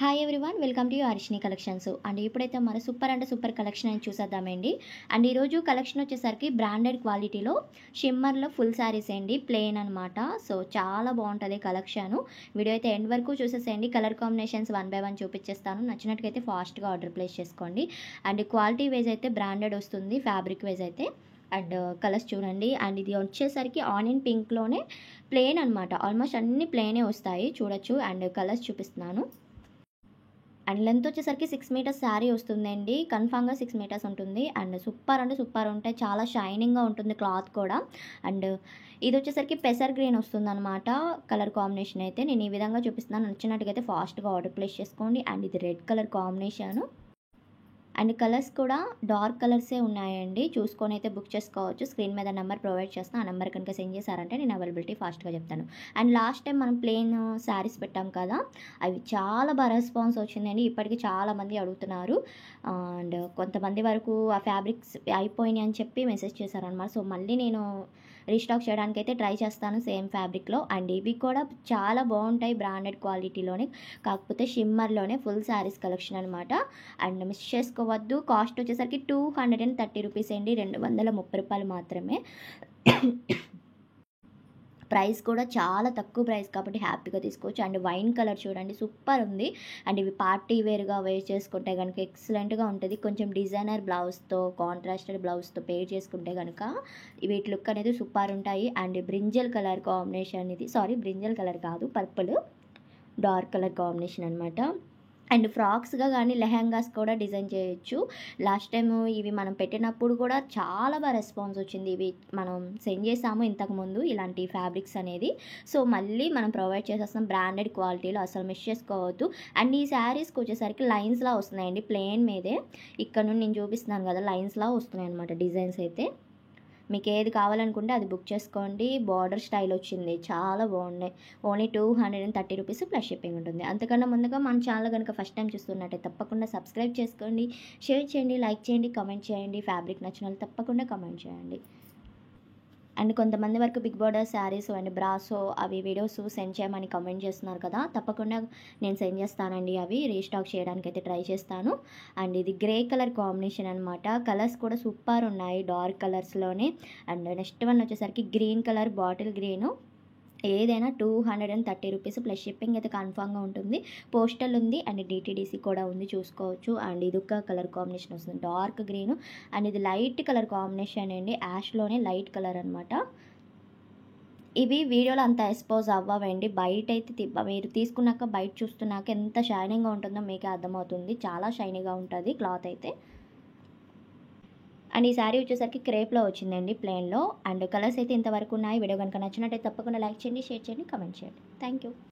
Hi everyone, welcome to Harshini collections. And ఇప్పుడైతే మన super అంటే సూపర్ కలెక్షన్ అని చూసేద్దామండి. అండ్ ఈరోజు కలెక్షన్ వచ్చేసరికి బ్రాండెడ్ క్వాలిటీలో షిమ్మర్లో ఫుల్ శారీస్ అండి, ప్లెయిన్ అనమాట. సో చాలా బాగుంటుంది కలెక్షన్. వీడియో అయితే ఎండ్ వరకు చూసేసేయండి. కలర్ కాంబినేషన్స్ 1 by 1 చూపించేస్తాను. నచ్చినట్టుగైతే ఫాస్ట్గా ఆర్డర్ ప్లేస్ చేసుకోండి. అండ్ క్వాలిటీ వైజ్ అయితే బ్రాండెడ్ వస్తుంది, ఫ్యాబ్రిక్ వైజ్ అయితే. అండ్ కలర్స్ చూడండి. అండ్ ఇది వచ్చేసరికి ఆనియన్ పింక్లోనే ప్లెయిన్ అనమాట. ఆల్మోస్ట్ అన్ని ప్లెయినే వస్తాయి, చూడొచ్చు. అండ్ కలర్స్ చూపిస్తున్నాను. అండ్ లెంత్ వచ్చేసరికి 6 మీటర్స్ శారీ వస్తుందండి. కన్ఫామ్గా 6 మీటర్స్ ఉంటుంది. అండ్ సూపర్ అంటే సూపర్ ఉంటాయి, చాలా షైనింగ్గా ఉంటుంది క్లాత్ కూడా. అండ్ ఇది వచ్చేసరికి పెసర్ గ్రీన్ వస్తుందన్నమాట. కలర్ కాంబినేషన్ అయితే నేను ఈ విధంగా చూపిస్తున్నాను. నచ్చినట్టుగా అయితే ఫాస్ట్గా ఆర్డర్ ప్లేస్ చేసుకోండి. అండ్ ఇది red colour combination. And colours కూడా డార్క్ కలర్సే ఉన్నాయండి, చూసుకొని అయితే బుక్ చేసుకోవచ్చు. స్క్రీన్ మీద నెంబర్ ప్రొవైడ్ చేస్తాను. ఆ నెంబర్ కనుక సెండ్ చేశారంటే నేను అవైలబిలిటీ ఫాస్ట్గా చెప్తాను. అండ్ లాస్ట్ టైం మనం ప్లెయిన్ శారీస్ పెట్టాం కదా, అవి చాలా బాగా రెస్పాన్స్ వచ్చిందండి. ఇప్పటికీ చాలామంది అడుగుతున్నారు. అండ్ కొంతమంది వరకు ఆ ఫ్యాబ్రిక్స్ అయిపోయినాయి అని చెప్పి మెసేజ్ చేశారనమాట. సో మళ్ళీ నేను రీస్టాక్ చేయడానికి అయితే ట్రై చేస్తాను సేమ్ ఫ్యాబ్రిక్లో. అండ్ ఇవి కూడా చాలా బాగుంటాయి బ్రాండెడ్ క్వాలిటీలోనే, కాకపోతే షిమ్మర్లోనే ఫుల్ శారీస్ కలెక్షన్ అనమాట. అండ్ మిస్ చేసుకోవద్దు. కాస్ట్ వచ్చేసరికి 230 రూపీస్ అండి, 230 రూపాయలు మాత్రమే. ప్రైస్ కూడా చాలా తక్కువ ప్రైస్ కాబట్టి హ్యాపీగా తీసుకోవచ్చు. అండ్ వైన్ కలర్ చూడండి, సూపర్ ఉంది. అండ్ ఇవి పార్టీ వేర్గా వేర్ చేసుకుంటే కనుక ఎక్సలెంట్గా ఉంటుంది. కొంచెం డిజైనర్ బ్లౌజ్తో, కాంట్రాస్టెడ్ బ్లౌజ్తో పేర్ చేసుకుంటే కనుక వీటి లుక్ అనేది సూపర్ ఉంటాయి. అండ్ బ్రింజల్ కలర్ కాంబినేషన్ ఇది, సారీ బ్రింజల్ కలర్ కాదు, పర్పుల్ డార్క్ కలర్ కాంబినేషన్ అనమాట. అండ్ ఫ్రాక్స్గా కానీ లెహెంగాస్ కూడా డిజైన్ చేయొచ్చు. లాస్ట్ టైం ఇవి మనం పెట్టినప్పుడు కూడా చాలా బాగా రెస్పాన్స్ వచ్చింది. ఇవి మనం సెండ్ చేసాము ఇంతకుముందు ఇలాంటి ఫ్యాబ్రిక్స్ అనేది. సో మళ్ళీ మనం ప్రొవైడ్ చేసేస్తాం బ్రాండెడ్ క్వాలిటీలో, అసలు మిస్ చేసుకోవద్దు. అండ్ ఈ శారీస్కి వచ్చేసరికి లైన్స్లా వస్తున్నాయండి, ప్లెయిన్ మీదే. ఇక్కడ నుండి నేను చూపిస్తున్నాను కదా, లైన్స్లా వస్తున్నాయి అనమాట డిజైన్స్ అయితే. మీకు ఏది కావాలనుకుంటే అది బుక్ చేసుకోండి. బార్డర్ స్టైల్ వచ్చింది, చాలా బాగున్నాయి. ఓన్లీ 230 రూపీస్ ప్లస్ షిప్పింగ్ ఉంటుంది. అంతకన్నా ముందుగా మన ఛానల్ కనుక ఫస్ట్ టైం చూస్తున్నట్టే తప్పకుండా సబ్స్క్రైబ్ చేసుకోండి, షేర్ చేయండి, లైక్ చేయండి, కామెంట్ చేయండి. ఫ్యాబ్రిక్ నచ్చిన వాళ్ళు తప్పకుండా కామెంట్ చేయండి. అండ్ కొంతమంది వరకు బిగ్ బార్డర్ శారీస్ అండ్ బ్రాసో అవి వీడియోస్ సెండ్ చేయమని కమెంట్ చేస్తున్నారు కదా, తప్పకుండా నేను సెండ్ చేస్తానండి. అవి రీస్టాక్ చేయడానికి అయితే ట్రై చేస్తాను. అండ్ ఇది గ్రే కలర్ కాంబినేషన్ అనమాట. కలర్స్ కూడా సూపర్ ఉన్నాయి, డార్క్ కలర్స్లోనే. అండ్ నెక్స్ట్ వన్ వచ్చేసరికి గ్రీన్ కలర్, బాటిల్ గ్రీను. ఏదైనా 230 రూపీస్ ప్లస్ షిప్పింగ్ అయితే కన్ఫామ్గా ఉంటుంది. పోస్టల్ ఉంది అండ్ డిటీడీసీ కూడా ఉంది, చూసుకోవచ్చు. అండ్ ఇది ఒక కలర్ కాంబినేషన్ వస్తుంది, డార్క్ గ్రీను. అండ్ ఇది లైట్ కలర్ కాంబినేషన్ అండి, యాష్లోనే లైట్ కలర్ అనమాట. ఇవి వీడియోలో అంత ఎక్స్పోజ్ అవ్వవండి, బయట అయితే మీరు తీసుకున్నాక బయట చూస్తున్నాక ఎంత షైనింగ్గా ఉంటుందో మీకే అర్థమవుతుంది. చాలా షైనీగా ఉంటుంది క్లాత్ అయితే. అండ్ ఈ శారీ వచ్చేసరికి క్రేప్లో వచ్చిందండి, ప్లెయిన్లో. అండ్ కలర్స్ అయితే ఇంతవరకు ఉన్నాయి. వీడియో కనుక నచ్చినట్టయితే తప్పకుండా లైక్ చేయండి, షేర్ చేయండి, కామెంట్ చేయండి. Thank you.